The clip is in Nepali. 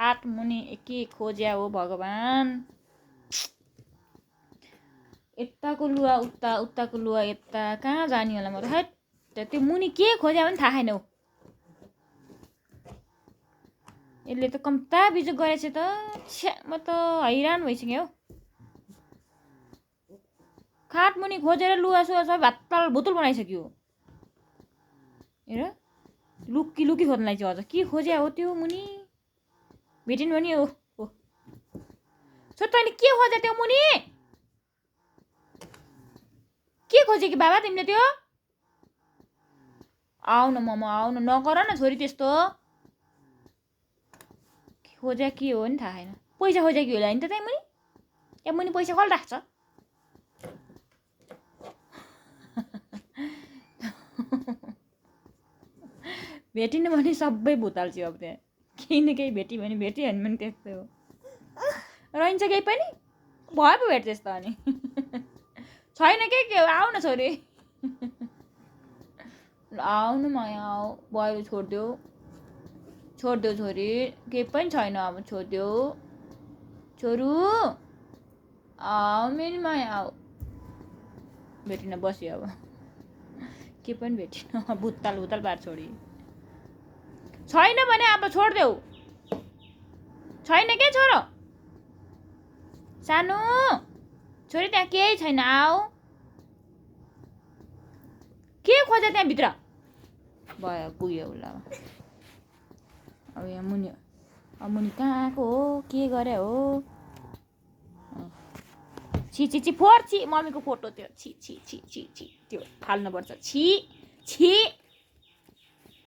खाट मुनि के खोज्या हो भगवान यताको लुवा उता उताको लुवा यता कहाँ जाने होला म त हैट त्यो मुनि के खोज्या पनि थाहा छैन हौ यसले त कम्ता बिजोग गरेछ त छ्या म त हैरान भइसकेँ हौ खाट मुनि खोजेर लुवा सुवा सब भात्तल भुतुल बनाइसक्यो हेर लुकी लुकी खोज्नलाई चाहिँ अझ के खोज्या हो त्यो मुनि भेटिन भने हो तैँले के खोज्या त्यो मुनि के खोज्यो कि बाबा तिमीले त्यो आउ न मम आउ न नगर न छोरी त्यस्तो खोज्या के हो नि थाहा छैन पैसा खोज्या कि होला नि त त्यहाँ मुनि त्यहाँ मुनि पैसा कसले राख्छ भेटिन भने सबै भुताल्छ अब त्यहाँ केही न केही भेट्यो भने भेटियो भने पनि त्यस्तै हो रहन्छ केही पनि भयो पो भेट त्यस्तो अनि छैन के आऊ न छोरी आऊ न माया आऊ भयो छोडिदेऊ छोरी केही पनि छैन अब छोडिदेऊ छोरु आऊ मेरी माया आऊ भेटिन बस्यो अब के पनि भेटिन भुत्ताल भुत्ताल पार छोडी छैन भने अब छोडिदेऊ छैन के छोरो सानो छोरी त्यहाँ केही छैन आऊ के खोज्यो त्यहाँभित्र भयो पुग्यो उसलाई अब यहाँ मुनि अब मुनि कहाँको हो के गरे हो छि छि छि फोर छि मम्मीको फोटो त्यो छि छि छि छि छि त्यो फाल्नुपर्छ छि छि